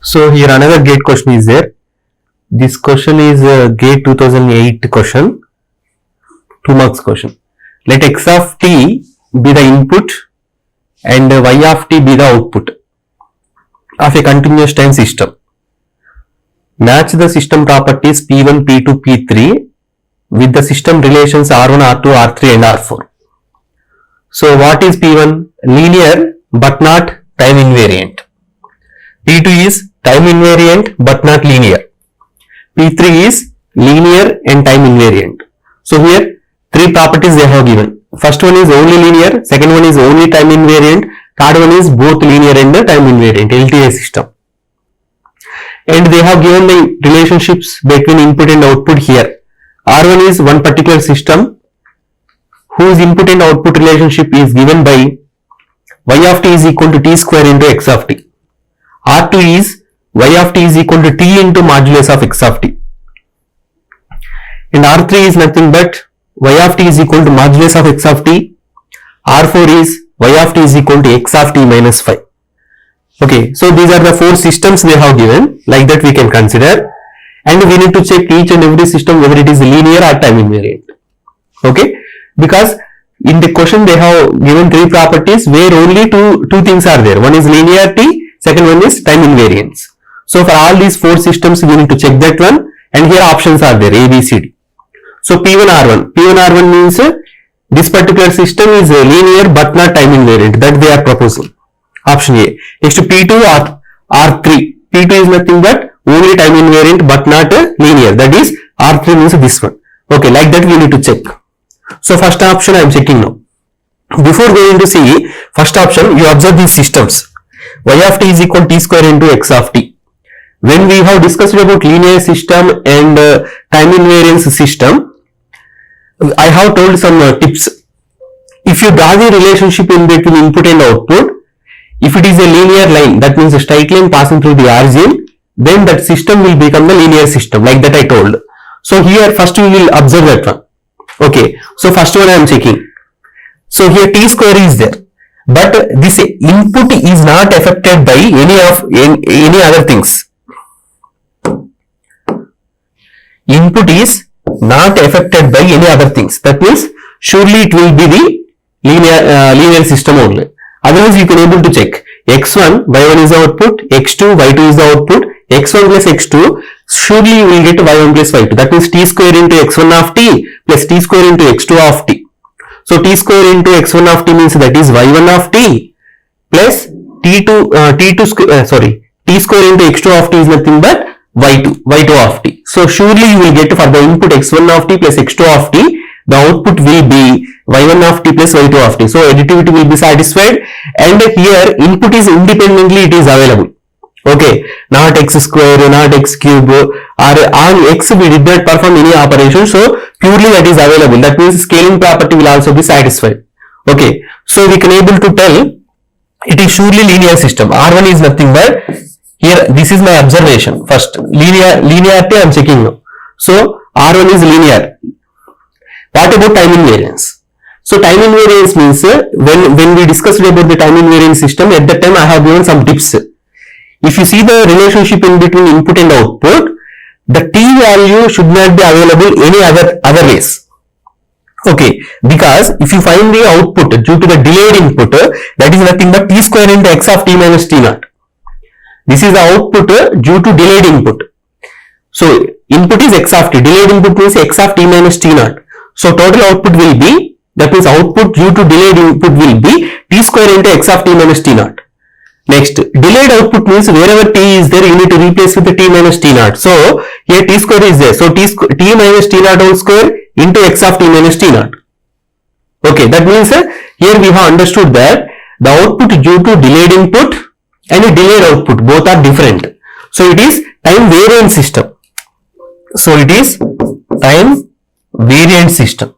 So here another GATE question is there. This question is GATE 2008 question, 2 marks question. Let x of t be the input and y of t be the output of a continuous time system. Match the system properties P1, P2, P3 with the system relations R1, R2, R3 and R4. So what is P1? Linear but not time invariant. P2 is time invariant but not linear. P3 is linear and time invariant. So here 3 properties they have given. First one is only linear, second one is only time invariant, third one is both linear and time invariant, LTA system. And they have given the relationships between input and output here. R1 is one particular system whose input and output relationship is given by y of t is equal to t square into x of t. R2 is y of t is equal to t into modulus of x of t. And R3 is nothing but y of t is equal to modulus of x of t. R4 is y of t is equal to x of t minus 5. Okay, so these are the 4 systems they have given. Like that we can consider. And we need to check each and every system whether it is linear or time invariant. Okay, because in the question they have given 3 properties where only two things are there. One is linearity, second one is time invariance. So for all these 4 systems we need to check that one, and here options are there A, B, C, D. So P1 R1. P1 R1 means this particular system is linear but not time invariant, that they are proposing. Option A. Next to P2 R3. P2 is nothing but only time invariant but not linear, that is R3 means this one. Okay, like that we need to check. So first option I am checking now. Before going to see first option, you observe these systems. Y of t is equal to t square into x of t. When we have discussed about linear system and time invariance system, I have told some tips. If you draw the relationship in between input and output, if it is a linear line, that means a straight line passing through the origin, then that system will become the linear system, like that I told. So here first we will observe that one. Okay, so first one I am checking. So here t square is there, but this input is not affected by any other things. Input is not affected by any other things. That means surely it will be the linear system only. Otherwise you can able to check x1 y1 is the output, x2 y2 is the output, x1 plus x2, surely you will get y1 plus y2. That means t square into x1 of t plus t square into x2 of t. So t square into x1 of t means that is y1 of t plus t square into x2 of t is nothing but y2 of t. So surely you will get for the input x1 of t plus x2 of t, the output will be y1 of t plus y2 of t. So additivity will be satisfied, and here input is independently it is available. Okay, not x square, not x cube, or on x we did not perform any operation, so purely that is available. That means scaling property will also be satisfied. Okay, so we can able to tell it is surely linear system. R1 is nothing but, here this is my observation. First linearity I am checking now. So R1 is linear. What about time invariance? So time invariance means when we discussed about the time invariance system, at that time I have given some tips. If you see the relationship in between input and output, the t value should not be available any other ways. Okay, because if you find the output due to the delayed input, that is nothing but t square into x of t minus t naught. This is the output due to delayed input. So input is x of t, delayed input means x of t minus t naught. So total output will be, that means output due to delayed input will be t square into x of t minus t naught. Next, delayed output means wherever t is there, you need to replace with the t minus t naught. So here t square is there. So t minus t naught whole square into x of t minus t naught. Okay, that means here we have understood that the output due to delayed input and a delayed output both are different. So it is time variant system. So it is time variant system.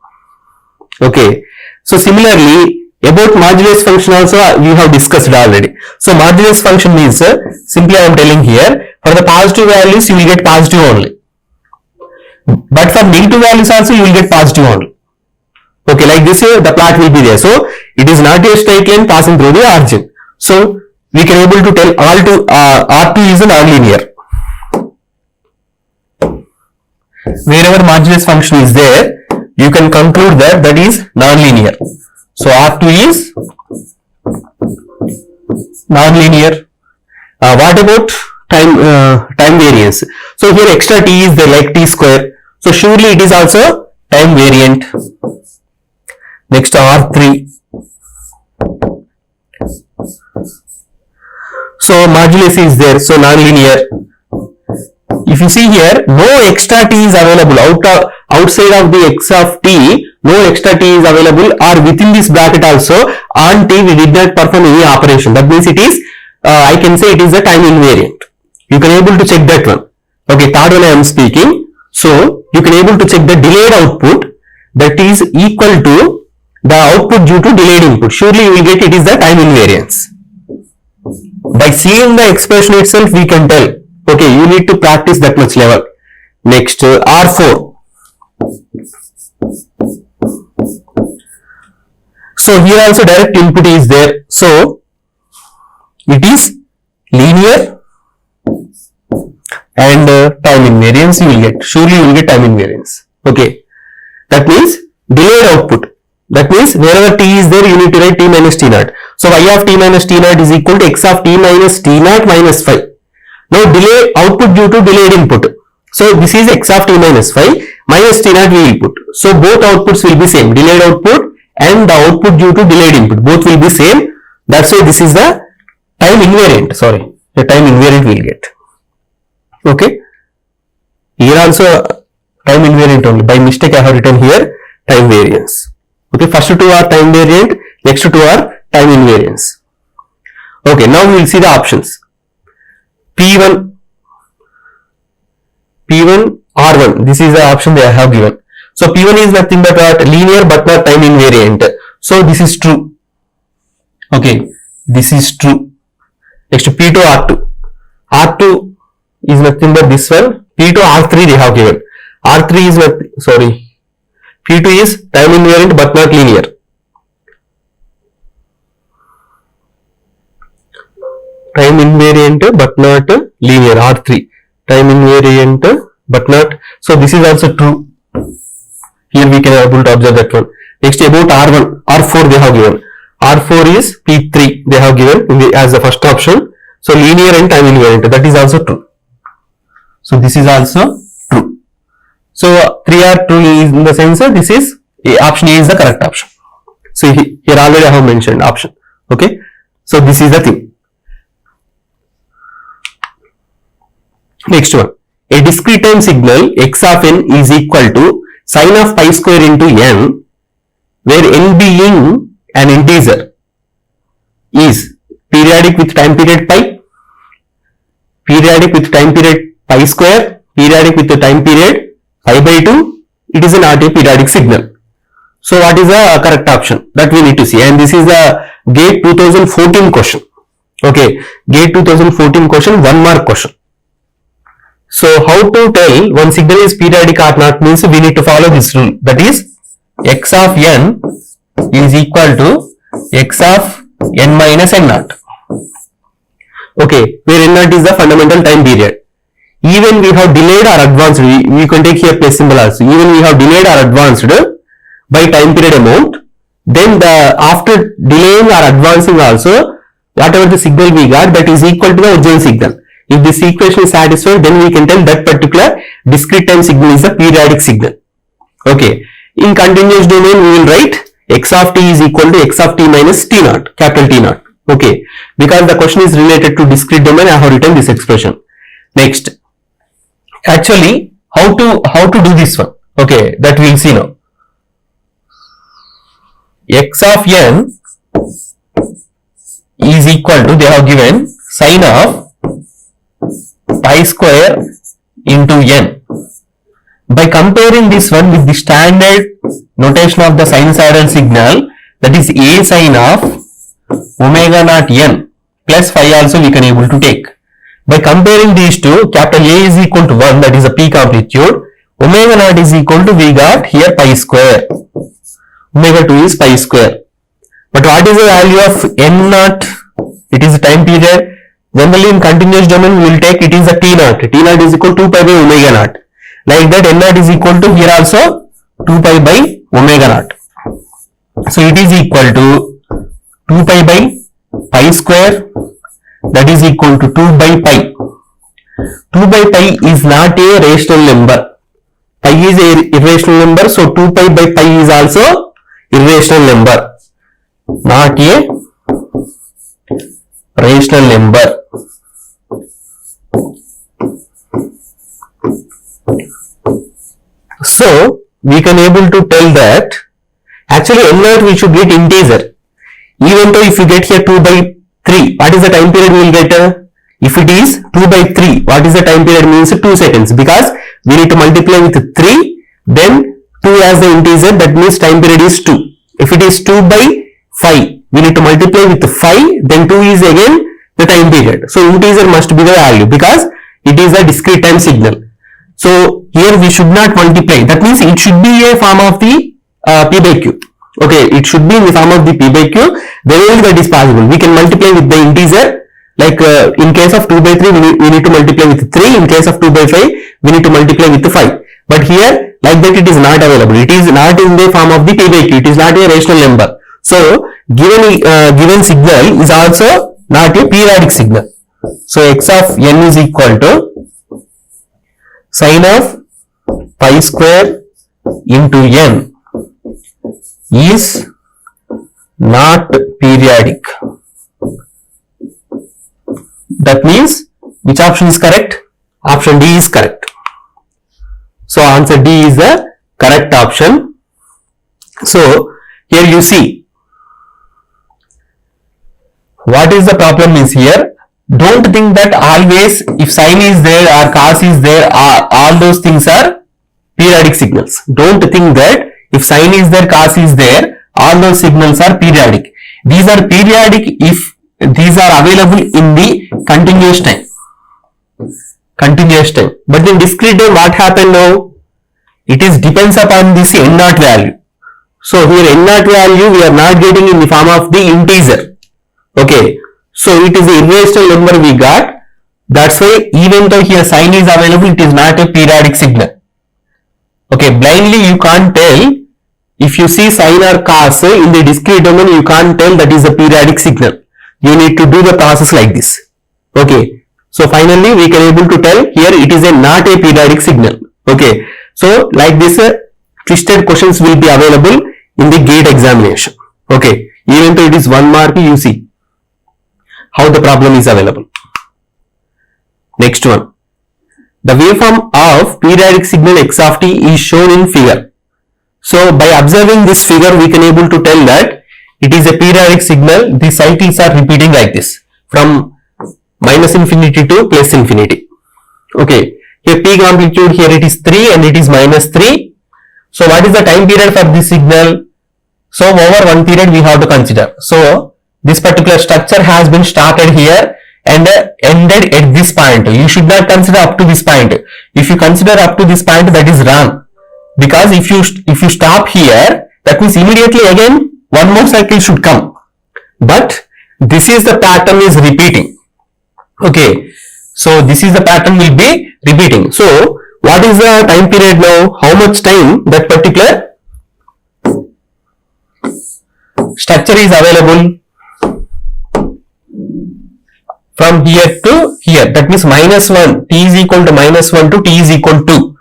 Okay, so similarly about modulus function also we have discussed already. So modulus function means simply I am telling here, for the positive values you will get positive only, but for negative values also you will get positive only. Okay, like this the plot will be there. So it is not a straight line passing through the origin. So we can able to tell R2 is a nonlinear. Wherever modulus function is there, you can conclude that that is nonlinear. So R2 is nonlinear. What about time variance? So here extra t is there, like t square. So surely it is also time variant. Next R3. So modulus is there, so nonlinear. If you see here, no extra t is available outside of the x of t. No extra t is available, or within this bracket also on t we did not perform any operation. That means it is I can say it is a time invariant. You can able to check that one. Okay, third one I am speaking. So you can able to check the delayed output, that is equal to the output due to delayed input. Surely you will get it is the time invariance. By seeing the expression itself we can tell. Okay, you need to practice that much level. Next R4. So here also direct input is there. So it is linear and time invariance you will get. Surely you will get time invariance. Okay, that means delayed output. That means wherever t is there, you need to write t minus t naught. So y of t minus t naught is equal to x of t minus t naught minus 5. Now delay output due to delayed input. So this is x of t minus 5 minus t naught we will put. So both outputs will be same. Delayed output and the output due to delayed input, both will be same. That's why this is the time invariant. Sorry, the time invariant we will get. Okay. Here also time invariant only. By mistake I have written here time variance. Okay, first two are time variant, next two are time invariance. Okay, now we will see the options. P1, R1, this is the option they have given. So P1 is nothing but linear but not time invariant. So this is true. Okay, this is true. Next P2, R2. R2 is nothing but this one. P2, R3 they have given. R3 is not, sorry. P2 is time invariant but not linear. Time invariant but not linear. R3. Time invariant but not. So this is also true. Here we can able to observe that one. Next about R1, R4 they have given. R4 is P3 they have given as the first option. So linear and time invariant, that is also true. So this is also true. So 3R2 is in the sense this is option A is the correct option. So here already I have mentioned option. Okay. So this is the thing. Next one. A discrete time signal x of n is equal to sine of pi square into n, where n being an integer is periodic with time period pi, periodic with time period pi square, periodic with the time period pi by 2, it is not a periodic signal. So what is the correct option? That we need to see. And this is the GATE 2014 question. Okay, GATE 2014 question, 1 mark question. So how to tell one signal is periodic or not means we need to follow this rule. That is x of n is equal to x of n minus n naught. Okay, where n naught is the fundamental time period. Even we have delayed or advanced, we can take here plus symbol also. Even we have delayed or advanced by time period amount, then the after delaying or advancing also, whatever the signal we got, that is equal to the original signal. If this equation is satisfied, then we can tell that particular discrete time signal is a periodic signal. Okay. In continuous domain, we will write x of t is equal to x of t minus t naught, capital T naught. Okay. Because the question is related to discrete domain, I have written this expression. Next. Actually, how to do this one? Okay, that we will see now. X of n is equal to, they have given sine of pi square into n. By comparing this one with the standard notation of the sinusoidal signal, that is a sine of omega naught n plus phi also we can able to take. By comparing these two, capital A is equal to 1, that is a peak amplitude. Omega naught is equal to, we got here pi square. Omega 2 is pi square. But what is the value of n naught? It it is a time period. Generally in continuous domain we will take it is a T naught. T naught is equal to 2 pi by omega naught. Like that N naught is equal to here also 2 pi by omega naught. So it is equal to 2 pi by pi square, that is equal to 2 by pi. 2 by pi is not a rational number. Pi is a irrational number, so 2 pi by pi is also irrational number, not a rational number. So we can able to tell that actually N naught we should get integer. Even though if you get here 2 by 3, what is the time period we will get? If it is 2 by 3, what is the time period? Means 2 seconds, because we need to multiply with 3, then 2 as the integer, that means time period is 2. If it is 2 by 5, we need to multiply with 5, then 2 is again the time period. So integer must be the value because it is a discrete time signal. So here we should not multiply, that means it should be a form of the P by Q. Okay, it should be in the form of the P by Q, then only that is possible. We can multiply with the integer, like in case of 2 by 3 we need to multiply with 3, in case of 2 by 5 we need to multiply with 5. But here like that it is not available, it is not in the form of the P by Q, it is not a rational number. So given signal is also not a periodic signal. So x of n is equal to sine of pi square into n is not periodic. That means which option is correct? Option D is correct. So answer D is the correct option. So here you see what is the problem is here. Don't think that always if sine is there or cos is there, all those things are periodic signals. Don't think that if sine is there, cos is there, all those signals are periodic. These are periodic if these are available in the continuous time. But in discrete time, what happened now? It is depends upon this n naught value. So here n naught value we are not getting in the form of the integer. Okay. So it is the irrational number we got. That's why even though here sine is available, it is not a periodic signal. Okay, blindly you can't tell. If you see sine or cos in the discrete domain, you can't tell that is a periodic signal. You need to do the process like this. Okay. So finally we can able to tell here it is not a periodic signal. Okay. So like this twisted questions will be available in the GATE examination. Okay. Even though it is 1 mark, you see how the problem is available. Next one. The waveform of periodic signal x of t is shown in figure. So by observing this figure, we can able to tell that it is a periodic signal. The cycles are repeating like this from minus infinity to plus infinity. Okay. Here peak amplitude, here it is 3 and it is minus 3. So what is the time period for this signal? So over one period we have to consider. So this particular structure has been started here and ended at this point. You should not consider up to this point. If you consider up to this point, that is wrong. Because if you stop here, that means immediately again one more cycle should come. But this is the pattern is repeating. Okay. So this is the pattern will be repeating. So what is the time period now? How much time that particular structure is available? From here to here, that means minus 1, t is equal to minus 1 to t is equal to.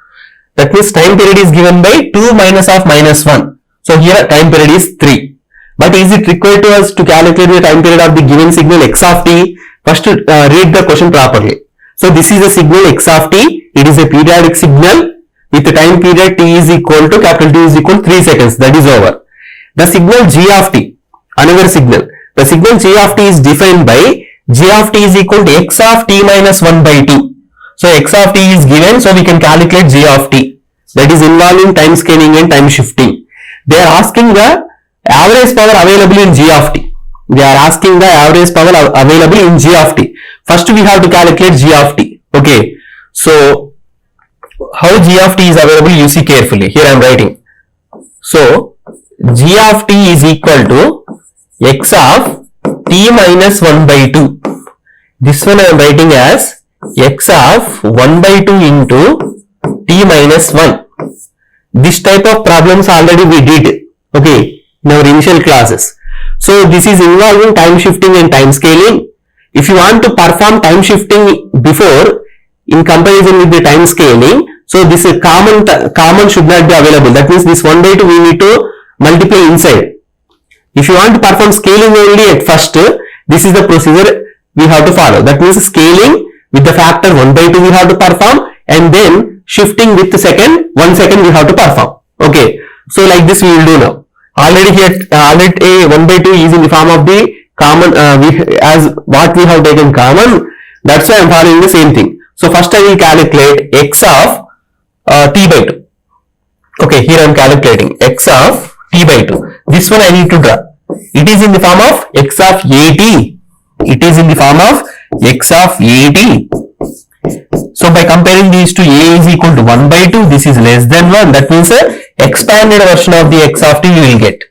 That means time period is given by 2 minus of minus 1. So here time period is 3. But is it required to us to calculate the time period of the given signal x of t? First read the question properly. So this is a signal x of t. It is a periodic signal with the time period t is equal to capital T is equal to 3 seconds. That is over. The signal g of t, another signal. The signal g of t is defined by g of t is equal to x of t minus 1 by 2. So x of t is given, so we can calculate g of t. That is involving time scaling and time shifting. They are asking the average power available in g of t. They are asking the average power available in g of t. First we have to calculate g of t. Okay. So how g of t is available, you see carefully. Here I am writing. So g of t is equal to x of t minus 1 by 2. This one I am writing as x of 1 by 2 into t minus 1. This type of problems already we did, okay, in our initial classes. So this is involving time shifting and time scaling. If you want to perform time shifting before in comparison with the time scaling, so this common should not be available. That means this 1 by 2 we need to multiply inside. If you want to perform scaling only at first, this is the procedure we have to follow. That means scaling with the factor 1 by 2 we have to perform, and then shifting with the 1 second we have to perform. Okay, so like this we will do now. Already here, a 1 by 2 is in the form of the common, as what we have taken common. That's why I am following the same thing. So first I will calculate x of t by 2. Okay, here I am calculating x of t by 2. This one I need to draw. It is in the form of x of at. It is in the form of x of at. So by comparing these two, a is equal to 1 by 2, this is less than 1. That means expanded version of the x of t you will get.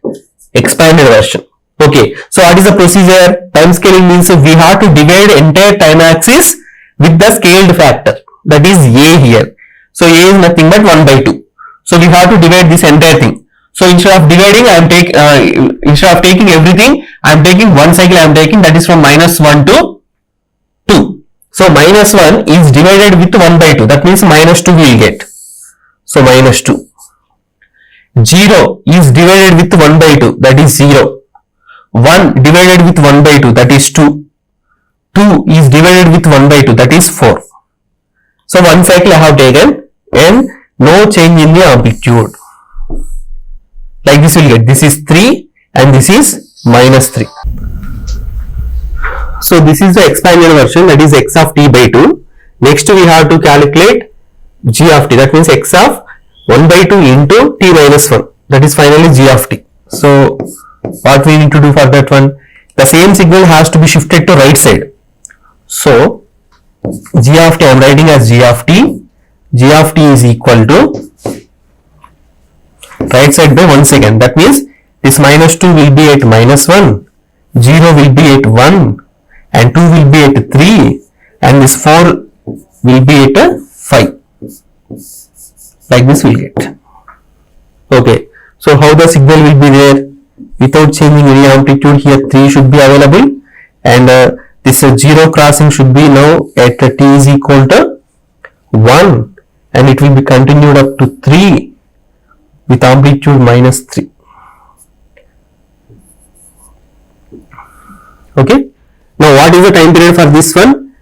Expanded version. Okay. So what is the procedure? Time scaling means we have to divide entire time axis with the scaled factor. That is a here. So a is nothing but 1 by 2. So we have to divide this entire thing. So instead of dividing, instead of taking everything, I am taking one cycle. I am taking, that is from minus 1 to 2. So minus 1 is divided with 1 by 2. That means minus 2 we will get. So minus 2. 0 is divided with 1 by 2. That is 0. 1 divided with 1 by 2. That is 2. 2 is divided with 1 by 2. That is 4. So one cycle I have taken and no change in the amplitude. Like this we will get. This is 3 and this is minus 3. So this is the expanded version, that is x of t by 2. Next we have to calculate g of t, that means x of 1 by 2 into t minus 1, that is finally g of t. So what we need to do for that one? The same signal has to be shifted to right side. So g of t I am writing as g of t. G of t is equal to right side by 1 second. That means this minus 2 will be at minus 1, 0 will be at 1, and 2 will be at 3, and this 4 will be at 5. Like this we will get. Okay. So how the signal will be there? Without changing any amplitude, here 3 should be available, and this 0 crossing should be now at t is equal to 1, and it will be continued up to 3 with amplitude minus 3. Okay. Now what is the time period for this one?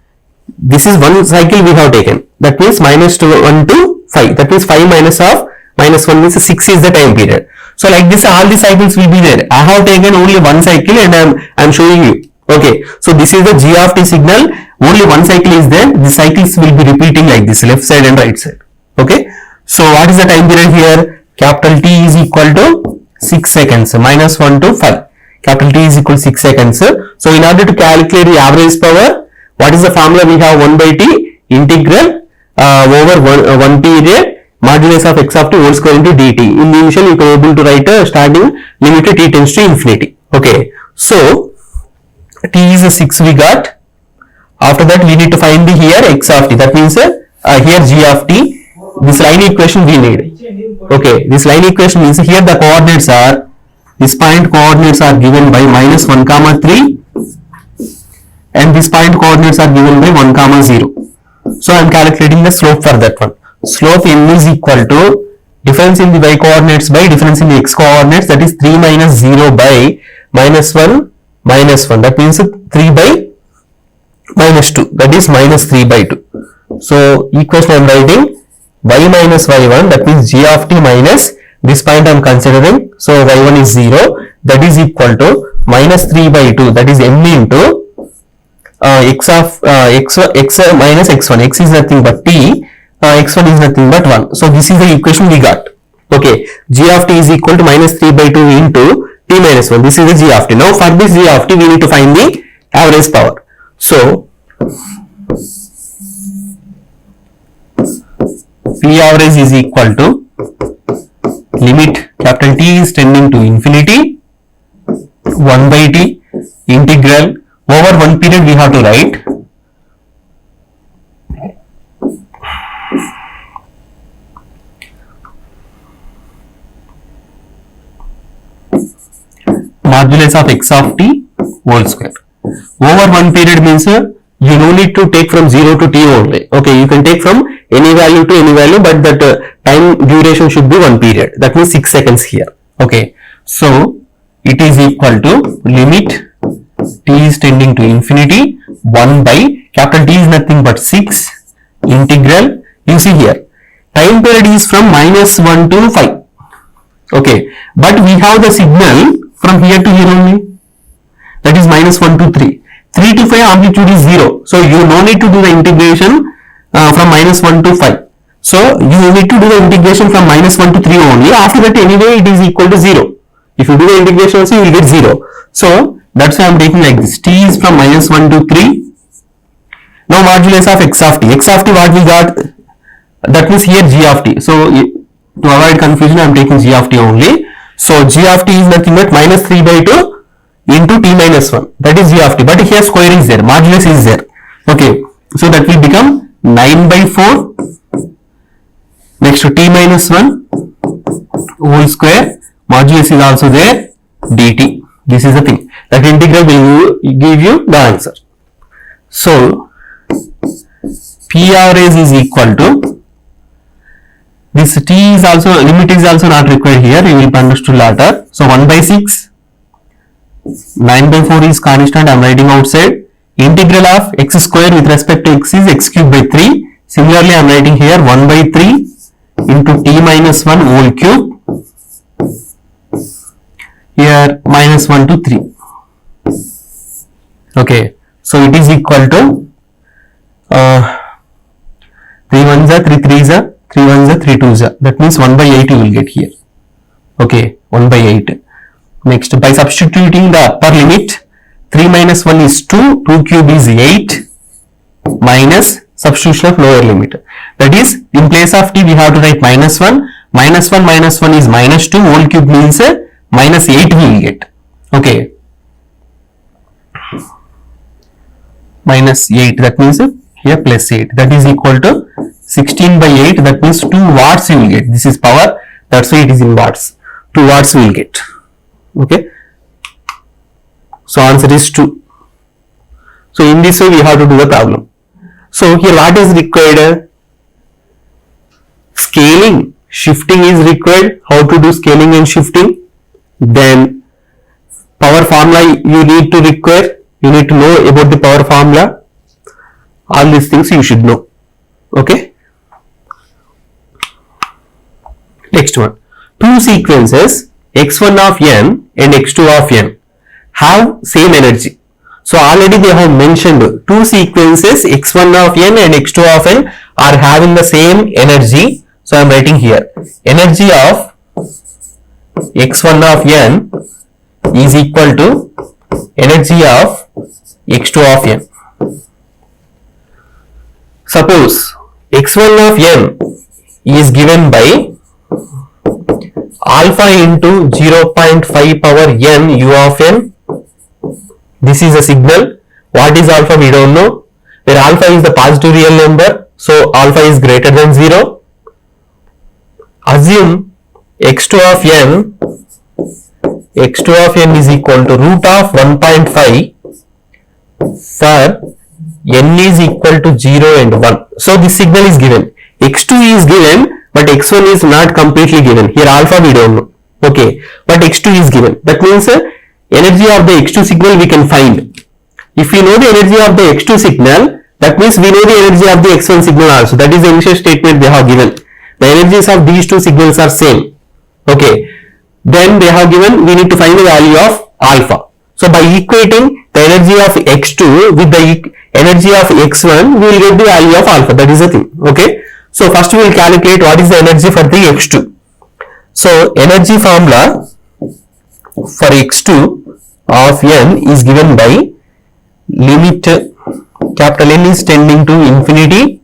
This is one cycle we have taken. That means minus 1 to 5. That means 5 minus of minus 1 means 6 is the time period. So like this all the cycles will be there. I have taken only one cycle and I am showing you. Okay. So this is the g of t signal. Only one cycle is there. The cycles will be repeating like this, left side and right side. Okay. So what is the time period here? Capital T is equal to 6 seconds. Minus 1 to 5. Capital T is equal to 6 seconds. So in order to calculate the average power, what is the formula? We have 1 by t integral over 1 period modulus of x of t whole square into dt. In the initial you can able to write a starting limit to t tends to infinity. Okay. So t is a 6 we got. After that we need to find the here x of t. That means here g of t. This line equation we need. Okay. This line equation means here the coordinates are, this point coordinates are given by minus 1 comma 3 and this point coordinates are given by 1 comma 0. So I am calculating the slope for that one. Slope n is equal to difference in the y coordinates by difference in the x coordinates, that is 3 minus 0 by minus 1 minus 1. That means 3 by minus 2, that is minus 3 by 2. So equation I am writing y minus y1, that means g of t minus this point I am considering. So y1 is 0, that is equal to minus 3 by 2, that is m into x minus x1. X is nothing but t, x1 is nothing but 1. So this is the equation we got. Okay, g of t is equal to minus 3 by 2 into t minus 1. This is the g of t. Now for this g of t we need to find the average power. So P average is equal to limit capital T is tending to infinity 1 by t integral over one period we have to write modulus of x of t whole square. Over one period means you no need to take from 0 to t only. Okay, you can take from any value to any value, but that time duration should be 1 period. That means 6 seconds here. Okay, so it is equal to limit t is tending to infinity 1 by capital T is nothing but 6 integral. You see here time period is from -1 to 5. Okay, but we have the signal from here to here only, that is -1 to 3. 3 to 5 amplitude is 0. So you no need to do the integration from -1 to 5. So you need to do the integration from -1 to 3 only. After that anyway it is equal to 0. If you do the integration also you will get 0. So that's why I am taking like this. T is from -1 to 3. Now modulus of x of t. X of t what we got? That means here g of t. So to avoid confusion I am taking g of t only. So g of t is nothing but -3 by 2 into t minus 1. That is g of t. But here square is there. Modulus is there. Okay. So that will become 9 by 4. Next to t minus 1 whole square. Modulus is also there. dt. This is the thing. That integral will give you the answer. So p average is equal to this t is also limit is also not required here. You will understood later. So 1 by 6. 9 by 4 is constant. I am writing outside. Integral of x square with respect to x is x cube by 3. Similarly, I am writing here 1 by 3 into t minus 1 whole cube. Here -1 to 3. Okay. So it is equal to 3 1s are 3 3s are 3 1s are 3 2s are. That means 1 by 8 you will get here. Okay. 1 by 8. Next, by substituting the upper limit, 3 minus 1 is 2, 2 cube is 8, minus substitution of lower limit. That is, in place of t we have to write -1, -1 minus 1 is -2, whole cube means -8 we will get. Okay. -8, that means here plus 8, that is equal to 16 by 8, that means 2 watts you will get. This is power, that's why it is in watts. 2 watts we will get. Okay, so answer is 2. So in this way we have to do the problem. So here what is required? Scaling, shifting is required. How to do scaling and shifting? Then power formula you need to require. You need to know about the power formula. All these things you should know. Okay. Next one, two sequences x1 of n and x2 of n have same energy. So already they have mentioned two sequences x1 of n and x2 of n are having the same energy. So I am writing here energy of x1 of n is equal to energy of x2 of n. Suppose x1 of n is given by alpha into 0.5 power n u of n. This is a signal. What is alpha? We don't know. Where alpha is the positive real number, so alpha is greater than 0. Assume x2 of n is equal to root of 1.5 for n is equal to 0 and 1. So this signal is given. x2 is given, but x1 is not completely given. Here alpha we don't know. Okay, but x2 is given. That means energy of the x2 signal we can find. If we know the energy of the x2 signal, that means we know the energy of the x1 signal also. That is the initial statement they have given. The energies of these two signals are same. Okay, then they have given we need to find the value of alpha. So by equating the energy of x2 with the energy of x1, we will get the value of alpha. That is the thing. Okay. So first we will calculate what is the energy for the x2. So energy formula for x2 of n is given by limit capital N is tending to infinity,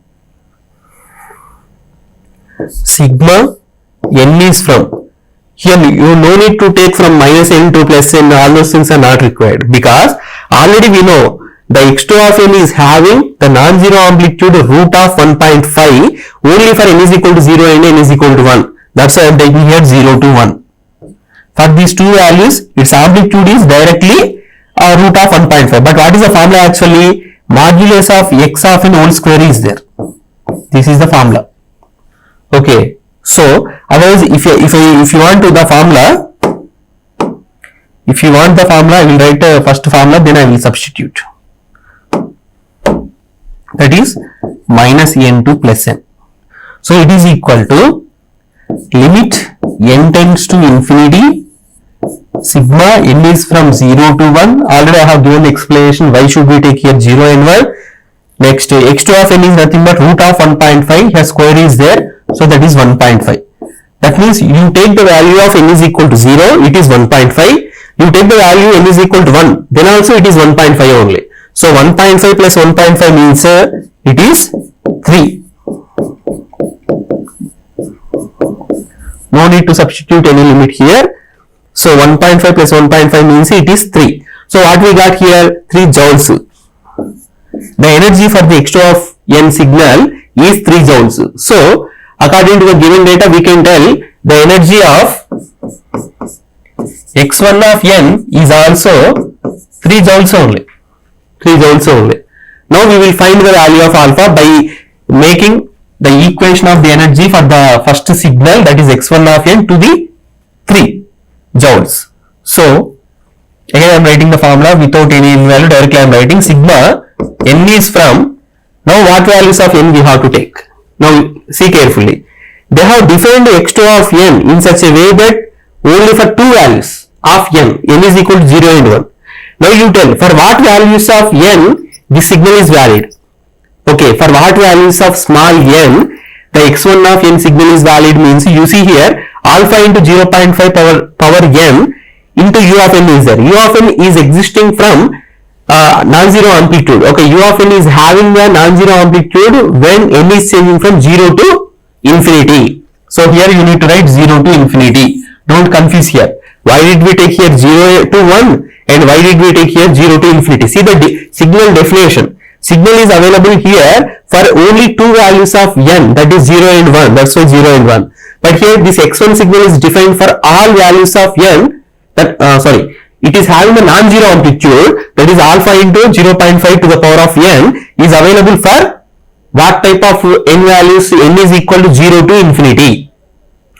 sigma n is from, here you no need to take from -n to +n, all those things are not required because Already we know the x2 of n is having the non-zero amplitude root of 1.5 only for n is equal to 0 and n is equal to 1. That's why I am taking here 0 to 1. For these two values, its amplitude is directly root of 1.5. But what is the formula actually? Modulus of x of n whole square is there. This is the formula. Okay. So otherwise, if you want to the formula, if you want the formula, I will write first formula, then I will substitute. That is minus n2 plus n. So it is equal to limit n tends to infinity, sigma n is from 0 to 1. Already I have given the explanation why should we take here 0 and 1. Next, x2 of n is nothing but root of 1.5. Here square is there, so that is 1.5. That means you take the value of n is equal to 0, it is 1.5. You take the value n is equal to 1, then also it is 1.5 only. So 1.5 plus 1.5 means it is 3. No need to substitute any limit here. So 1.5 plus 1.5 means it is 3. So what we got here? 3 joules. The energy for the x2 of n signal is 3 joules. So according to the given data, we can tell the energy of x1 of n is also 3 joules only. 3 joules only. Now we will find the value of alpha by making the equation of the energy for the first signal, that is x1 of n, to the 3 joules. So again I am writing the formula without any value, directly I am writing sigma n is from, now what values of n we have to take. Now see carefully. They have defined x2 of n in such a way that only for 2 values of n is equal to 0 and 1. Now you tell for what values of n this signal is valid. Okay, for what values of small n the x1 of n signal is valid means you see here alpha into 0.5 power n into u of n is there. U of n is existing from non-zero amplitude. Okay, u of n is having the non-zero amplitude when n is changing from 0 to infinity. So here you need to write 0 to infinity. Don't confuse here. Why did we take here 0 to 1 and why did we take here 0 to infinity? See the signal definition. Signal is available here for only 2 values of n, that is 0 and 1. That's why 0 and 1. But here this x1 signal is defined for all values of n. That it is having a non-zero amplitude, that is alpha into 0.5 to the power of n is available for what type of n values? N is equal to 0 to infinity.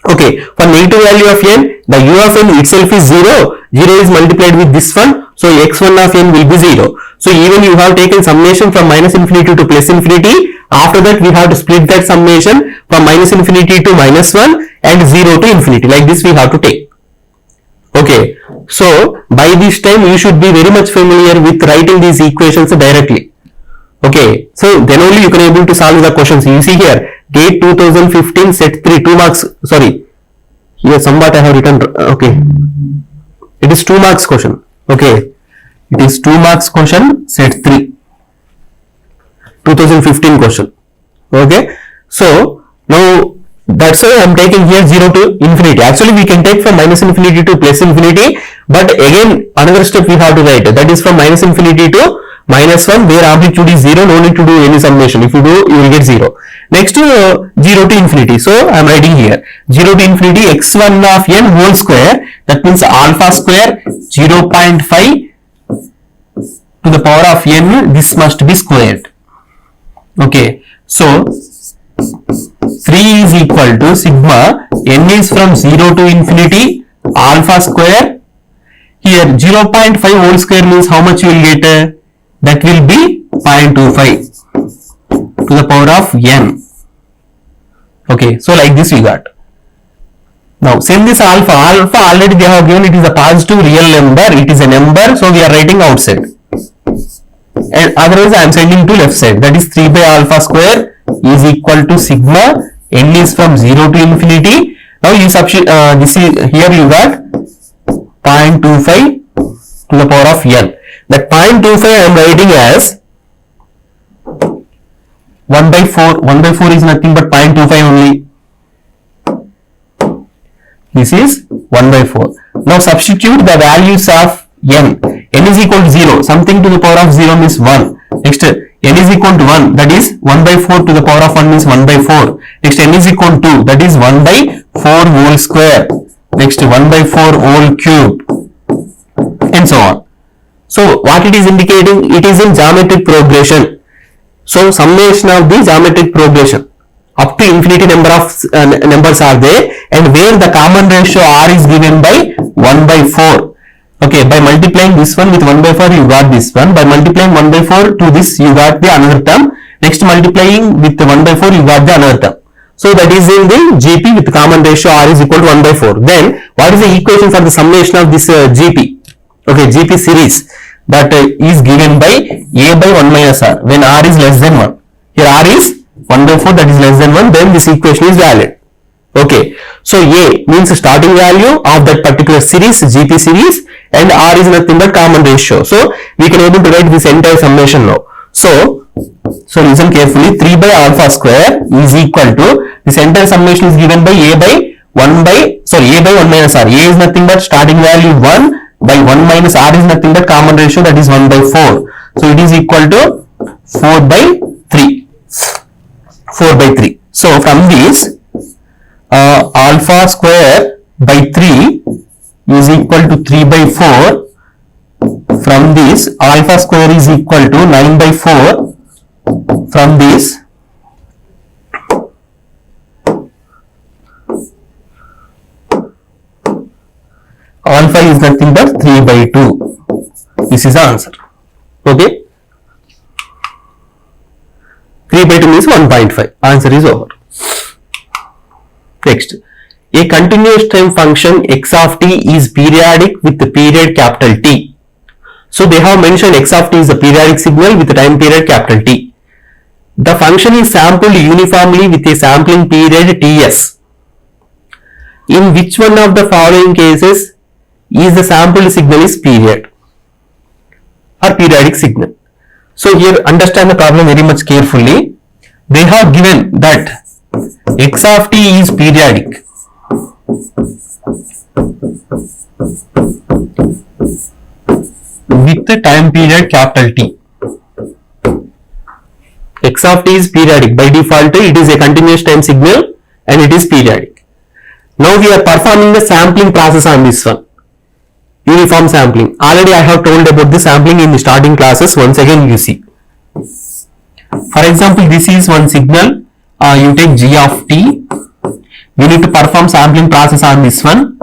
Okay, for negative value of n, the u of n itself is 0. 0 is multiplied with this one, so x1 of n will be 0. So even you have taken summation from minus infinity to plus infinity. After that we have to split that summation from minus infinity to minus 1 and 0 to infinity. Like this we have to take. Okay, so by this time you should be very much familiar with writing these equations directly. Okay, so then only you can able to solve the questions. You see here, GATE 2015 set 3, 2 marks, sorry, here somewhat I have written, okay, it is 2 marks question. Okay, it is 2 marks question, set 3, 2015 question. Okay, so now that's why I am taking here 0 to infinity. Actually we can take from minus infinity to plus infinity, but again another step we have to write, that is from minus infinity to minus 1, where amplitude is 0, no need to do any summation. If you do, you will get 0. Next 0 to infinity. So I am writing here 0 to infinity x1 of n whole square, that means alpha square 0.5 to the power of n, this must be squared. Okay, so 3 is equal to sigma n is from 0 to infinity alpha square. Here 0.5 whole square means how much you will get? That will be 0.25 to the power of n. Okay, so like this we got. Now send this alpha. Alpha already they have given, it is a positive real number. It is a number, so we are writing outside. And otherwise I am sending to left side. That is 3 by alpha square is equal to sigma n is from 0 to infinity. Now you substitute this is here you got 0.25 to the power of n. That 0.25 I am writing as 1 by 4. 1 by 4 is nothing but 0.25 only. This is 1 by 4. Now substitute the values of n is equal to 0, something to the power of 0 means 1. Next n is equal to 1, that is 1 by 4 to the power of 1 means 1 by 4. Next n is equal to 2, that is 1 by 4 whole square. Next 1 by 4 whole cube, and so on. So what it is indicating? It is in geometric progression. So summation of the geometric progression up to infinity number of numbers are there, and where the common ratio r is given by 1 by 4. Okay, by multiplying this one with 1 by 4 you got this one. By multiplying 1 by 4 to this you got the another term. Next multiplying with 1 by 4 you got the another term. So that is in the GP with common ratio r is equal to 1 by 4. Then what is the equation for the summation of this GP? Okay, GP series that is given by a by 1 minus r when r is less than 1. Here r is 1 by 4, that is less than 1, then this equation is valid. Okay, so a means starting value of that particular series, GP series, and r is nothing but common ratio. So we can able to write this entire summation now. So listen carefully, 3 by alpha square is equal to, this entire summation is given by a by 1 minus r. A is nothing but starting value 1 by 1 minus r is nothing but common ratio, that is 1 by 4. So it is equal to 4 by 3. 4 by 3. So from this alpha square by 3 is equal to 3 by 4. From this alpha square is equal to 9 by 4. From this alpha is nothing but 3 by 2. This is the answer. Okay, 3 by 2 means 1.5. Answer is over. Next, a continuous time function x of t is periodic with the period capital T. So they have mentioned x of t is a periodic signal with the time period capital T. The function is sampled uniformly with a sampling period Ts. In which one of the following cases is the sampled signal is period or periodic signal? So here understand the problem very much carefully. They have given that x of t is periodic with the time period capital T. X of t is periodic. By default it is a continuous time signal and it is periodic. Now we are performing the sampling process on this one. Uniform sampling. Already I have told about the sampling in the starting classes. Once again you see. For example, this is one signal. You take g of t. We need to perform sampling process on this one.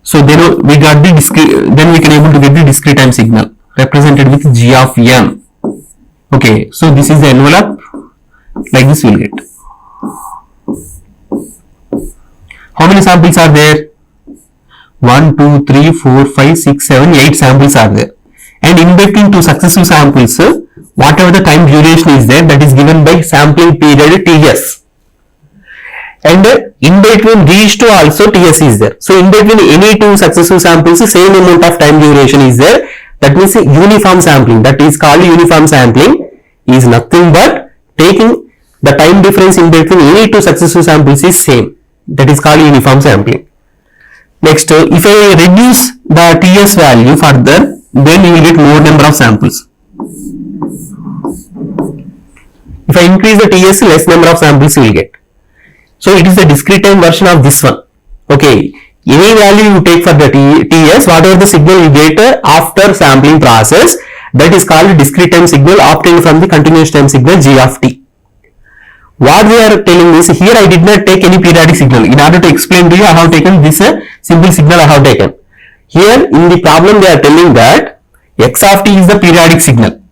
So then we got the discrete. Then we can able to get the discrete time signal represented with g of n. Okay. So this is the envelope. Like this we will get. How many samples are there? 1, 2, 3, 4, 5, 6, 7, 8 samples are there. And in between two successive samples, whatever the time duration is there, that is given by sampling period Ts. And in between these two also Ts is there. So in between any two successive samples, same amount of time duration is there. That means uniform sampling. That is called uniform sampling. Is nothing but taking the time difference in between any two successive samples is same. That is called uniform sampling. Next, if I reduce the Ts value further, then you will get more number of samples. If I increase the Ts, less number of samples you will get. So it is the discrete time version of this one. Okay, any value you take for the Ts, whatever the signal you get after sampling process, that is called discrete time signal obtained from the continuous time signal g of t. What we are telling is, here I did not take any periodic signal. In order to explain to you, I have taken this simple signal I have taken. Here in the problem they are telling that x of t is the periodic signal.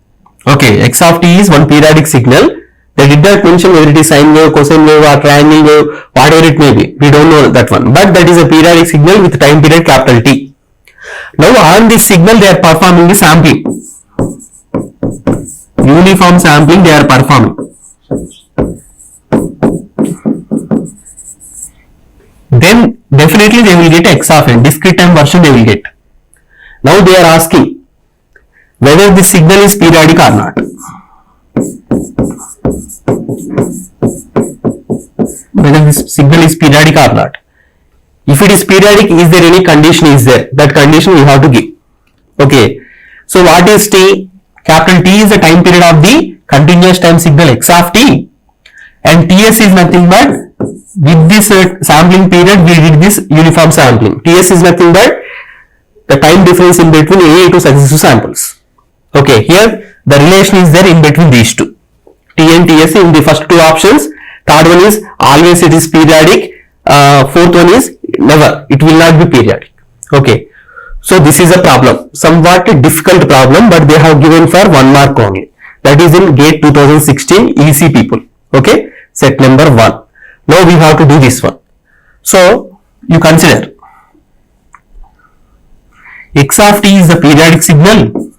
Okay, x of t is one periodic signal. They did not mention whether it is sine wave, cosine wave or triangle wave, whatever it may be. We don't know that one. But that is a periodic signal with time period capital T. Now on this signal they are performing the sampling. Uniform sampling they are performing. Then definitely they will get x of n, discrete time version they will get. Now they are asking whether this signal is periodic or not. Whether this signal is periodic or not. If it is periodic, is there any condition is there? That condition we have to give. Okay. So what is t? Capital T is the time period of the continuous time signal x of t, and Ts is nothing but with this sampling period we did this uniform sampling. Ts is nothing but the time difference in between any two successive samples. Okay, here the relation is there in between these two. T and Ts in the first two options. Third one is always it is periodic. Fourth one is never, it will not be periodic. Okay, so this is a problem, somewhat a difficult problem, but they have given for 1 mark only. That is in GATE 2016 EC people. Okay, set number 1. Now we have to do this one. So you consider x of t is the periodic signal.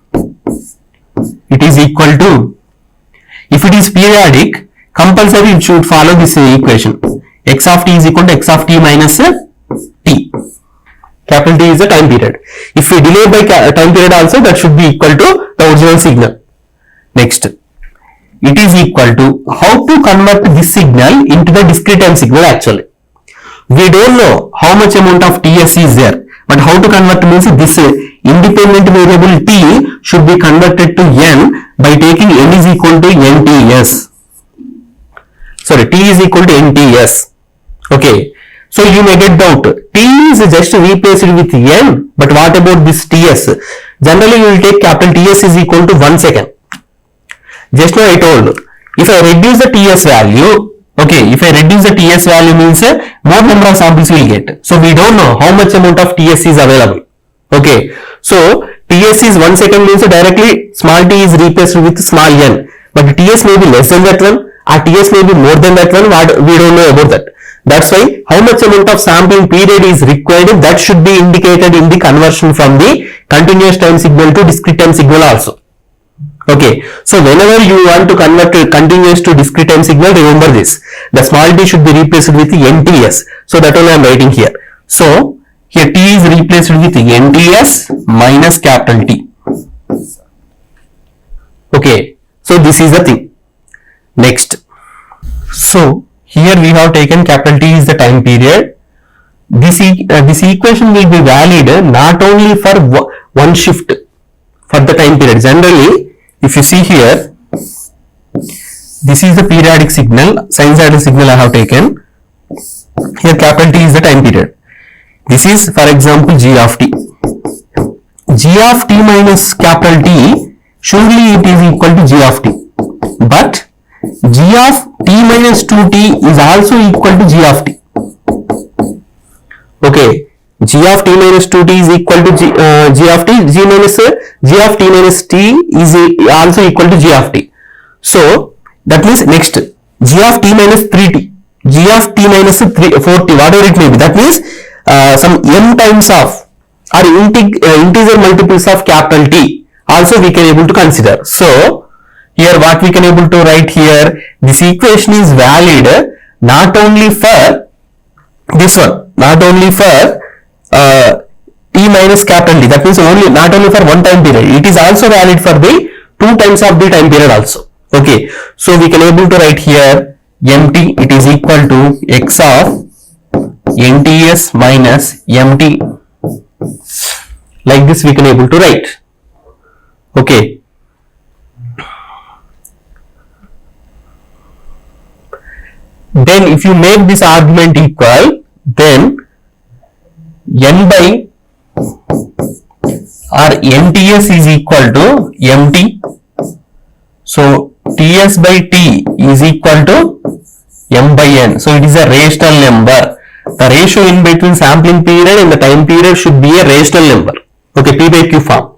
It is equal to, if it is periodic, compulsory it should follow this equation. X of t is equal to x of t minus t. Capital T is the time period. If we delay by time period also, that should be equal to the original signal. Next, it is equal to, how to convert this signal into the discrete time signal actually. We don't know how much amount of Ts is there, but how to convert means this independent variable t should be converted to n by taking n is equal to nts. Sorry, t is equal to nts. Okay, so you may get doubt. T is just replaced with n, but what about this ts? Generally, you will take capital Ts is equal to 1 second. Just now I told, if I reduce the Ts value, okay, if I reduce the Ts value means more number of samples will get. So we don't know how much amount of Ts is available. Okay, so Ts is 1 second means directly small t is replaced with small n, but Ts may be less than that one, or Ts may be more than that one, we don't know about that. That's why how much amount of sampling period is required, that should be indicated in the conversion from the continuous time signal to discrete time signal also. Okay, so whenever you want to convert continuous to discrete time signal, remember this, the small t should be replaced with nts. So that only I am writing here. So here t is replaced with nts minus capital T. Okay, so this is the thing. Next, so here we have taken capital T is the time period. This equation will be valid not only for one shift for the time period. Generally, if you see here, this is the periodic signal, sinusoidal signal I have taken. Here capital T is the time period. This is for example g of t. G of t minus capital T, surely it is equal to g of t. But g of t minus 2t is also equal to g of t. Okay, g of t minus 2t is equal to g of t. G of t minus t is also equal to g of t. So that means next, g of t minus 3t, g of t minus 4t, whatever it may be. That means some m times of or integer multiples of capital T also we can able to consider. So here what we can able to write here, this equation is valid not only for this one, not only for t minus capital T, that means only not only for one time period, it is also valid for the 2 times of the time period also. Okay, so we can able to write here mt, it is equal to x of nts minus mt. Like this we can able to write. Okay, then if you make this argument equal, then n by or nts is equal to mt. So ts by t is equal to m by n. So it is a rational number. The ratio in between sampling period and the time period should be a rational number. Okay, p by q form.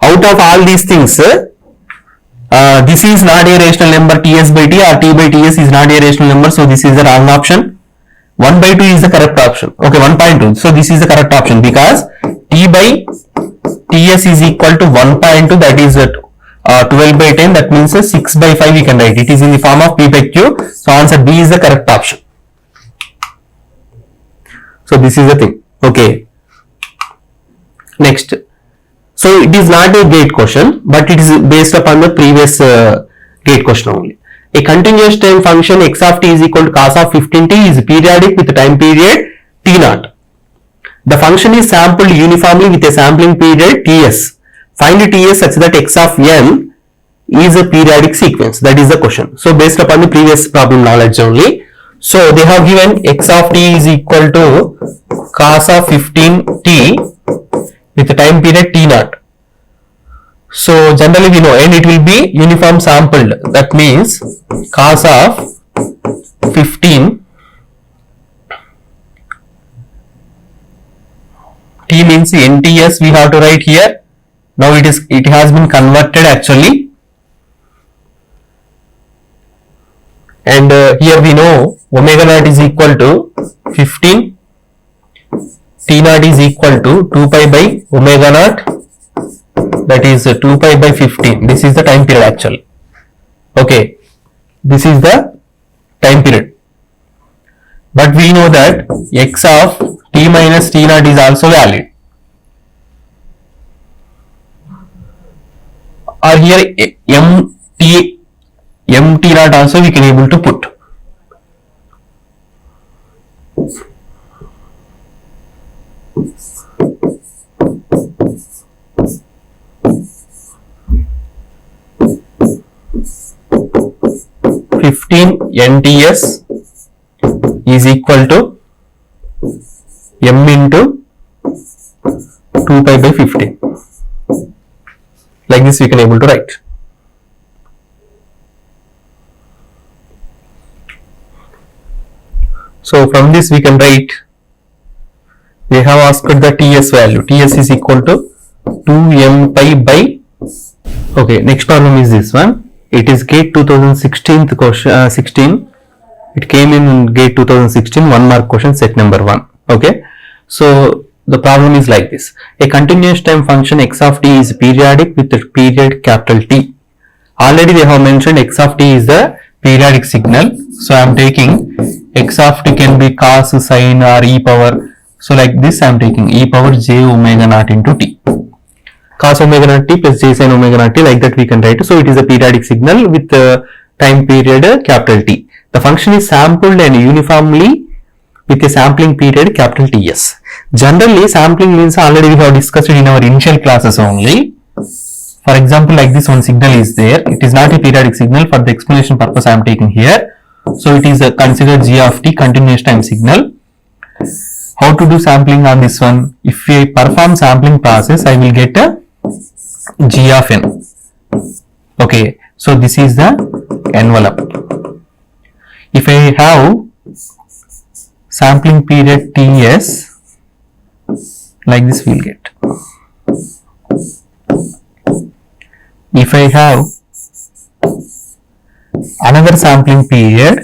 Out of all these things, this is not a rational number, ts by t or t by ts is not a rational number. So this is the wrong option. 1 by 2 is the correct option. Okay, 1.2. So this is the correct option because t by ts is equal to 1.2, that is 12 by 10, that means 6 by 5 we can write. It is in the form of p by q. So answer B is the correct option. So this is the thing. Okay. Next. So it is not a gate question, but it is based upon the previous gate question only. A continuous time function x of t is equal to cos of 15t is periodic with time period t naught. The function is sampled uniformly with a sampling period ts. find Ts such that x of n is a periodic sequence. That is the question. So based upon the previous problem knowledge only. So they have given x of t is equal to cos of 15t with the time period t naught. So generally we know, and it will be uniform sampled. That means cos of 15 t means NTS we have to write here. Now it has been converted actually, and here we know omega naught is equal to 15, t naught is equal to 2 pi by omega naught, that is 2 pi by 15. This is the time period actually. Okay, this is the time period, but we know that x of t minus t naught is also valid, or here mt naught also we can able to put. NTS is equal to m into 2 pi by 15. Like this we can able to write. So from this we can write, they have asked the Ts value. Ts is equal to 2m pi by, okay, next problem is this one. It is GATE 2016 question, 16. It came in GATE 2016 1 mark question, set number 1. Okay. So the problem is like this. A continuous time function x of t is periodic with the period capital T. Already they have mentioned x of t is the periodic signal. So I am taking x of t can be cos, sin or e power. So like this I am taking e power j omega naught into t. Cos omega naught t plus j sin omega naught t, like that we can write. So it is a periodic signal with the time period capital T. The function is sampled and uniformly with a sampling period capital Ts. Generally sampling means already we have discussed in our initial classes only. For example, like this one signal is there. It is not a periodic signal. For the explanation purpose I am taking here. So it is considered g of t continuous time signal. How to do sampling on this one? If we perform sampling process, I will get a g of n. Okay, so this is the envelope. If I have sampling period Ts, like this we will get. If I have another sampling period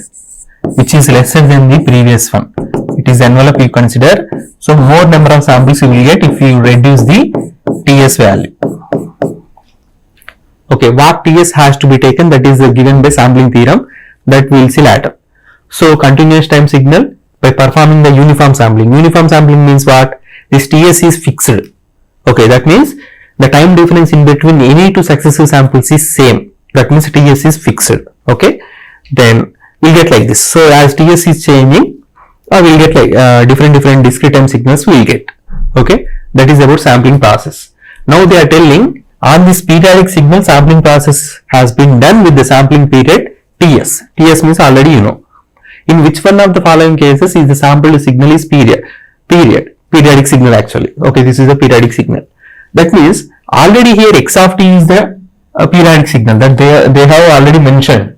which is lesser than the previous one, it is envelope you consider. So more number of samples you will get if you reduce the Ts value. Okay, what Ts has to be taken, that is given by sampling theorem, that we will see later. So continuous time signal by performing the uniform sampling. Uniform sampling means what? This Ts is fixed. Okay, that means the time difference in between any two successive samples is same. That means Ts is fixed. Okay, then we will get like this. So as Ts is changing, we will get like different discrete time signals we will get. Okay, that is about sampling process. Now they are telling on this periodic signal sampling process has been done with the sampling period Ts. Ts means already you know. In which one of the following cases is the sampled signal is periodic signal actually. Okay, this is a periodic signal. That means already here x of t is the periodic signal that they have already mentioned.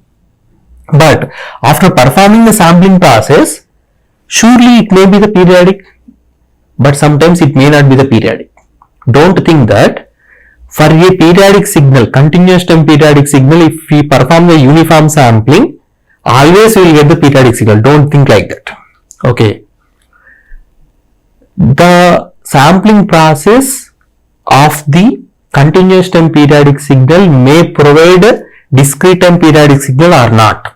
But after performing the sampling process, surely it may be the periodic, but sometimes it may not be the periodic. Don't think that for a periodic signal, continuous time periodic signal, if we perform the uniform sampling, always we will get the periodic signal. Don't think like that. Okay. The sampling process of the continuous time periodic signal may provide discrete time periodic signal or not.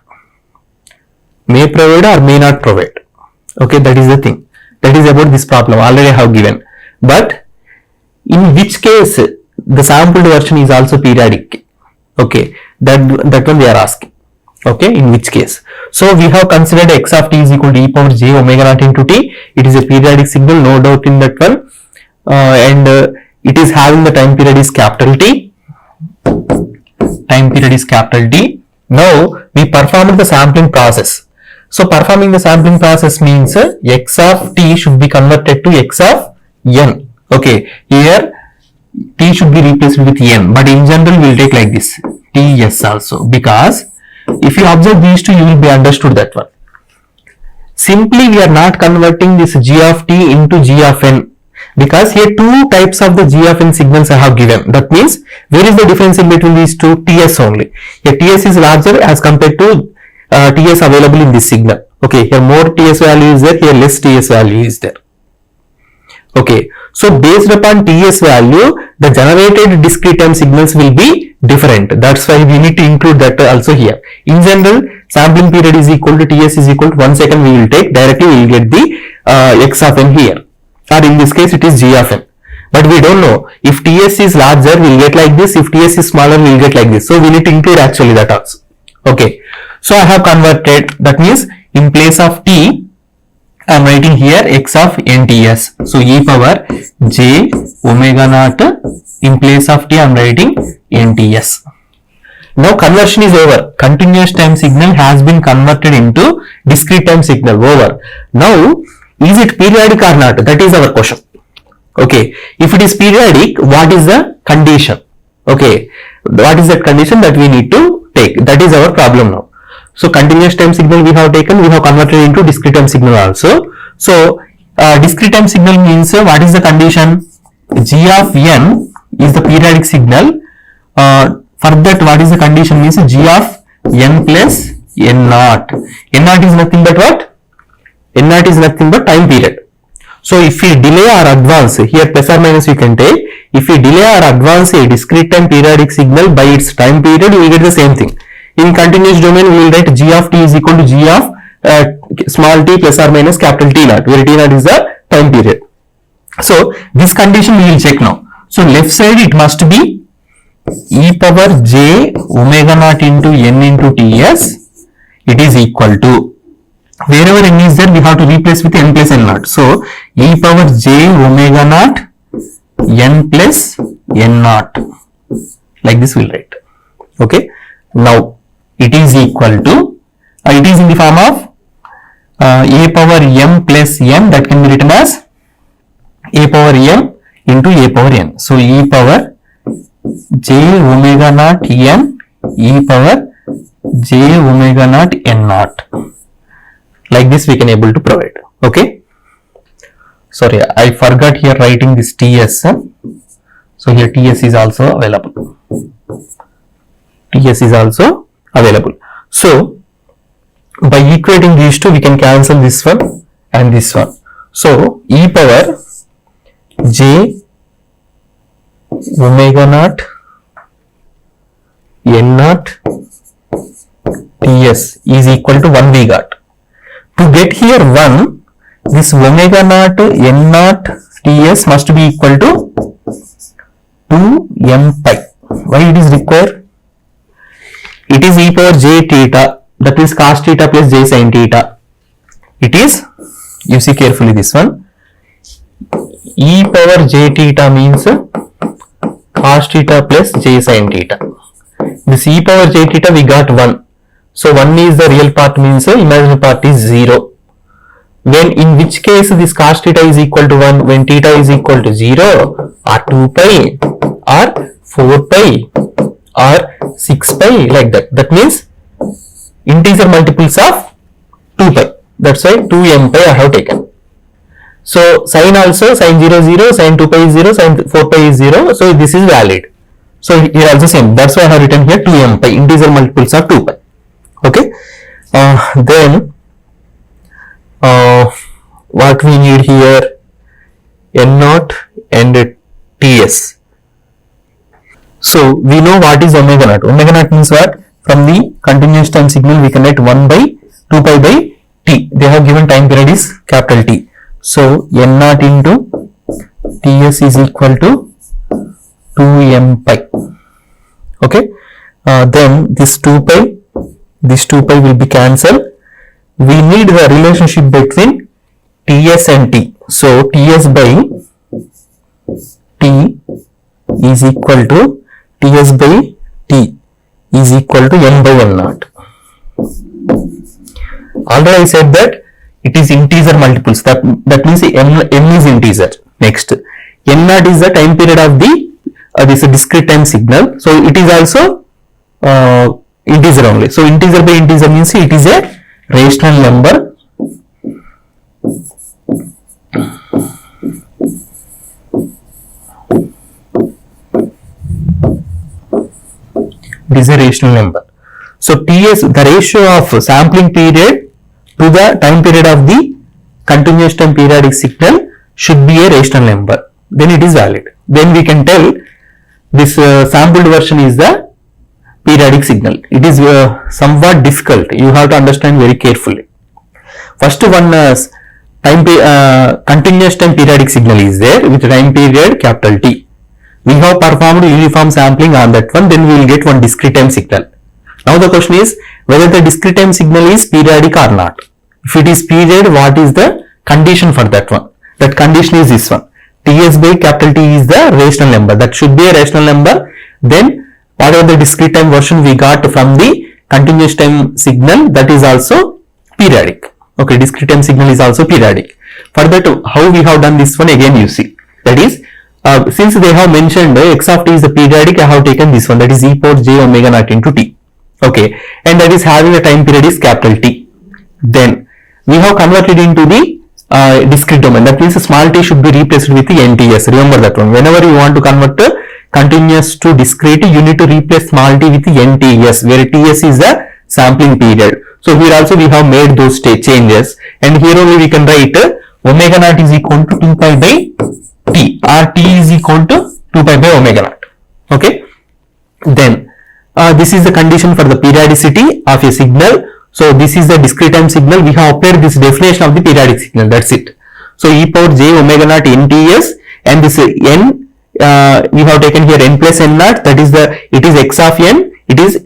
May provide or may not provide. Okay, that is the thing. That is about this problem already I have given. But in which case the sampled version is also periodic. Okay, that one they are asking. Okay, in which case. So we have considered x of t is equal to e power j omega naught into t. It is a periodic signal, no doubt in that one. And it is having the time period is capital T. Time period is capital T. Now we performed the sampling process. So performing the sampling process means x of t should be converted to x of n. Okay, here t should be replaced with n, but in general we will take like this ts also, because if you observe these two you will be understood that one. Simply we are not converting this g of t into g of n, because here two types of the g of n signals I have given. That means where is the difference in between these two? Ts only. Here ts is larger as compared to ts available in this signal. Okay, here more ts value is there, here less ts value is there. Okay, so based upon ts value, the generated discrete time signals will be different. That's why we need to include that also here. In general, sampling period is equal to ts is equal to 1 second. We will take directly, we will get the x of n here, or in this case it is g of n. But we don't know if ts is larger we will get like this, if ts is smaller we will get like this. So we need to include actually that also. Okay, so I have converted, that means in place of t I am writing here x of nts. So e power j omega naught, in place of t I am writing nts. Now conversion is over. Continuous time signal has been converted into discrete time signal. Over. Now is it periodic or not? That is our question. Okay, if it is periodic, what is the condition? Okay, what is that condition that we need to take? That is our problem now. So continuous time signal we have taken, we have converted into discrete time signal also. So discrete time signal means what is the condition? G of n is the periodic signal. For that, what is the condition? Means g of n plus n naught. N naught is nothing but what? N naught is nothing but time period. So if we delay or advance, here plus or minus you can take. If we delay or advance a discrete time periodic signal by its time period, you will get the same thing. In continuous domain, we will write g of t is equal to g of small t plus or minus capital T naught, where T naught is the time period. So this condition we will check now. So left side it must be e power j omega naught into n into ts. It is equal to, wherever n is there we have to replace with n plus n naught. So e power j omega naught n plus n naught, like this we will write. Okay, now it is equal to, it is in the form of a power m plus n, that can be written as a power m into a power n. So e power j omega naught n e power j omega naught n naught. Like this we can able to provide. Okay, sorry I forgot here writing this ts. So here ts is also available. ts is also available. So by equating these two we can cancel this one and this one. So e power j omega naught n naught ts is equal to 1 we got. To get here 1, this omega naught n naught ts must be equal to 2 m pi. Why it is required? It is e power j theta, that is cos theta plus j sin theta. It is, you see carefully this one, e power j theta means cos theta plus j sin theta. This e power j theta we got 1. So 1 is the real part, means imaginary part is 0. When in which case this cos theta is equal to 1, when theta is equal to 0 or 2 pi or 4 pi or 6 pi, like that. That means integer multiples of 2 pi. That's why 2 m pi I have taken. So sin also, sin 0 0, sin 2 pi is 0, sin 4 pi is 0. So this is valid. So here also same. That's why I have written here 2 m pi, integer multiples of 2 pi. Okay. Then what we need here, n naught and ts. So we know what is omega naught. Omega naught means what? From the continuous time signal we can write 1 by 2 pi by t. They have given time period is capital T. So n naught into ts is equal to 2 m pi. Okay. Then this 2 pi will be cancelled. We need the relationship between ts and t. So ts by T is equal to Ts by T is equal to n by n naught. Already I said that it is integer multiples. That means n is integer. Next, n naught is the time period of the this discrete time signal. So it is also integer only. So integer by integer means it is a rational number. It is a rational number. So Ts, the ratio of sampling period to the time period of the continuous time periodic signal should be a rational number. Then it is valid. Then we can tell this sampled version is the periodic signal. It is somewhat difficult. You have to understand very carefully. First one continuous time periodic signal is there with time period capital T. We have performed uniform sampling on that one, then we will get one discrete time signal. Now the question is whether the discrete time signal is periodic or not. If it is period, what is the condition for that one? That condition is this one. Ts by capital T is the rational number. That should be a rational number. Then whatever the discrete time version we got from the continuous time signal, that is also periodic. Okay, discrete time signal is also periodic. For that, how we have done this one, again you see. That is, since they have mentioned x of t is the periodic, I have taken this one, that is e power j omega naught into t. Okay, and that is having a time period is capital T. Then we have converted into the discrete domain. That means small t should be replaced with the NTS. Remember that one. Whenever you want to convert continuous to discrete, you need to replace small t with the NTS, where Ts is the sampling period. So here also we have made those changes, and here only we can write omega naught is equal to 2 pi by t, or t is equal to 2 pi by omega naught. Okay. Then this is the condition for the periodicity of a signal. So this is the discrete time signal. We have applied this definition of the periodic signal. That's it. So e power j omega naught NTS, and this n we have taken here n plus n naught. That is it is x of n. It is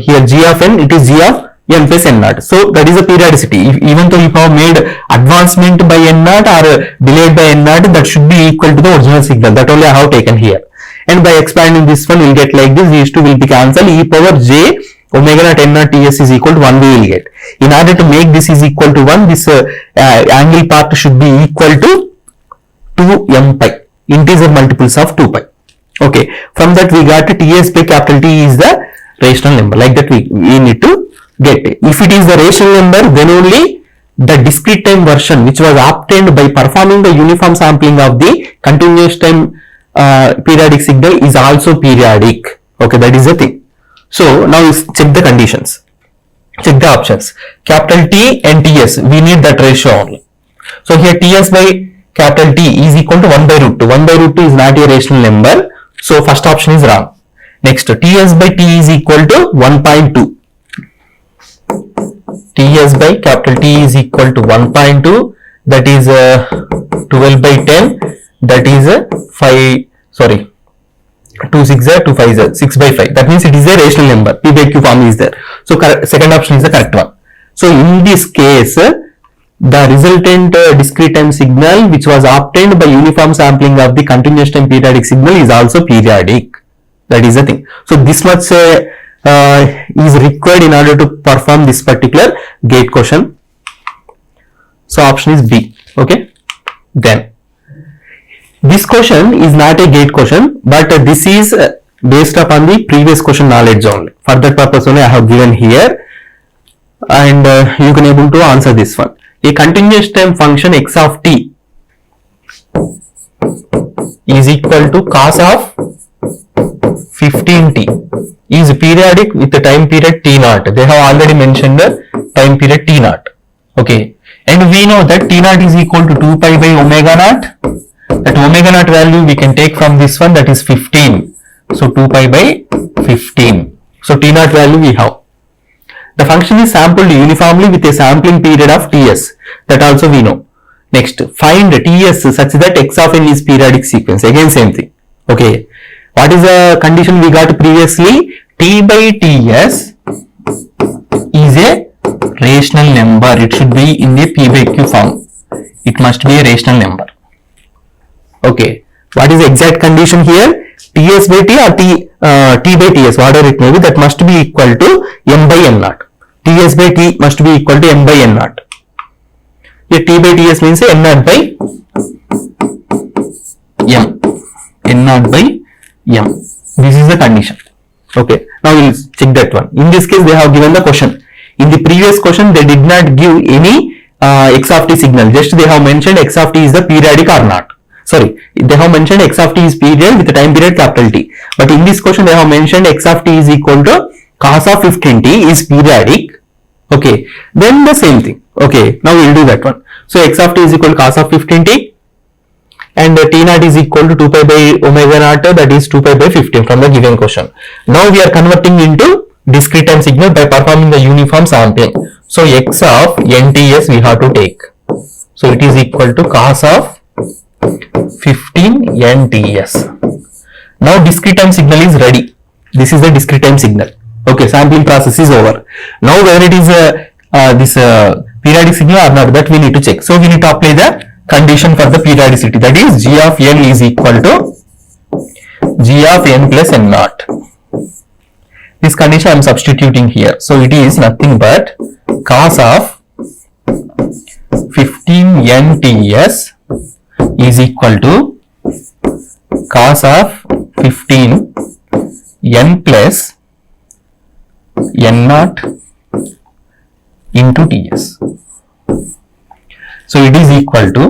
here g of n. It is g of n plus n naught. So that is the periodicity. Even though you have made advancement by n naught or delayed by n naught, that should be equal to the original signal. That only I have taken here. And by expanding this one, we will get like this. These two will be cancelled. E power j omega naught n naught ts is equal to 1 we will get. In order to make this is equal to 1, this angle part should be equal to 2m pi, integer multiples of 2 pi. Okay. From that we got ts by capital T is the rational number. Like that we need to get it. If it is the rational number, then only the discrete time version which was obtained by performing the uniform sampling of the continuous time periodic signal is also periodic. Okay, that is the thing. So now check the conditions, check the options. Capital T and Ts, we need that ratio only. So here Ts by capital T is equal to 1 by root 2. 1 by root 2 is not a rational number. So first option is wrong. Next, Ts by T is equal to 1.2. Ts by capital T is equal to 1.2. That is 12 by 10. That is 2 6 are 2 5 are 6 by 5. That means it is a rational number. P by Q form is there. So second option is the correct one. So in this case, the resultant discrete time signal which was obtained by uniform sampling of the continuous time periodic signal is also periodic. That is the thing. So this much is required in order to perform this particular gate question. So option is B. Okay. Then this question is not a gate question, but this is based upon the previous question knowledge only. For that purpose only I have given here, and you can able to answer this one. A continuous time function x of t is equal to cos of 15t is periodic with the time period t naught. They have already mentioned the time period t naught. Okay, and we know that t naught is equal to 2 pi by omega naught. That omega naught value we can take from this one, that is 15. So 2 pi by 15. So t naught value we have. The function is sampled uniformly with a sampling period of Ts. That also we know. Next, find Ts such that x of n is periodic sequence. Again same thing. Okay. What is the condition we got previously? T by Ts is a rational number. It should be in the P by Q form. It must be a rational number. Okay. What is the exact condition here? Ts by T or T by Ts, whatever it may be, that must be equal to M by N naught. Ts by T must be equal to M by N naught. Here T by Ts means N naught by M. N naught by M. This is the condition. Okay. Now we will check that one. In this case, they have given the question. In the previous question, they did not give any x of t signal. Just they have mentioned x of t is the periodic or not. Sorry, they have mentioned x of t is period with the time period capital T. But in this question, they have mentioned x of t is equal to cos of 15t is periodic. Okay. Then the same thing. Okay. Now we will do that one. So x of t is equal to cos of 15t. And T naught is equal to 2 pi by omega naught, that is 2 pi by 15 from the given question. Now we are converting into discrete time signal by performing the uniform sampling. So x of nts we have to take. So it is equal to cos of 15 nts. Now discrete time signal is ready. This is the discrete time signal. Okay, sampling process is over. Now whether it is this periodic signal or not, that we need to check. So we need to apply the condition for the periodicity, that is g of n is equal to g of n plus n naught. This condition I am substituting here. So it is nothing but cos of 15 n ts is equal to cos of 15 n plus n naught into ts. So it is equal to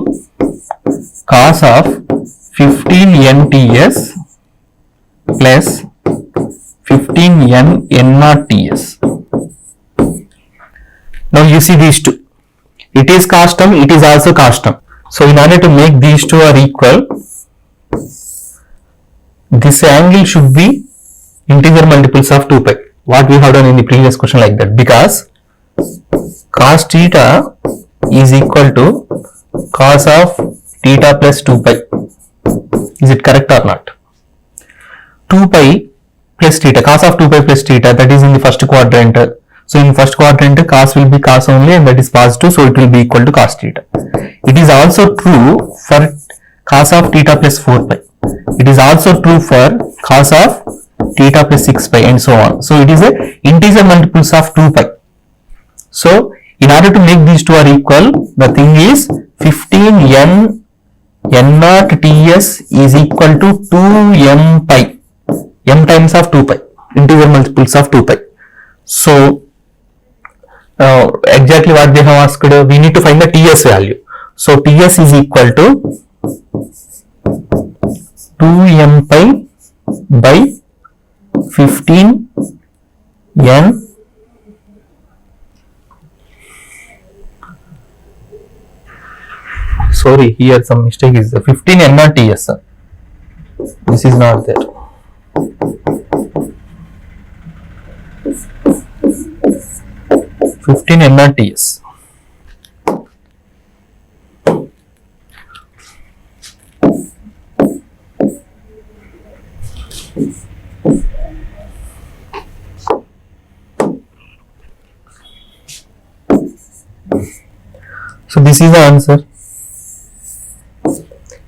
cos of 15 n ts plus 15 n naught ts. Now you see these two. It is cos term, it is also cos term. So in order to make these two are equal, this angle should be integer multiples of 2 pi. What we have done in the previous question like that, because cos theta is equal to cos of theta plus 2 pi. Is it correct or not? 2 pi plus theta, cos of 2 pi plus theta, that is in the first quadrant. So in first quadrant, cos will be cos only and that is positive, so it will be equal to cos theta. It is also true for cos of theta plus 4 pi. It is also true for cos of theta plus 6 pi and so on. So it is a integer multiples of 2 pi. So in order to make these two are equal, the thing is 15 n naught ts is equal to 2 m pi, m times of 2 pi, integer multiples of 2 pi. So exactly what they have asked, we need to find the ts value. So ts is equal to 2 m pi by 15 n sorry, here some mistake is there. 15 n naught ts. This is not there. n naught ts. So this is the answer.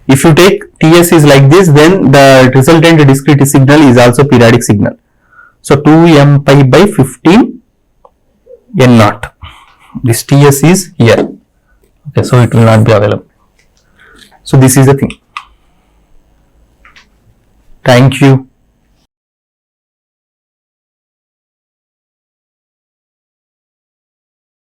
If you take Ts is like this, then the resultant discrete signal is also periodic signal. So 2 m pi by 15 n naught. This Ts is here. Okay, so it will not be available. So this is the thing. Thank you.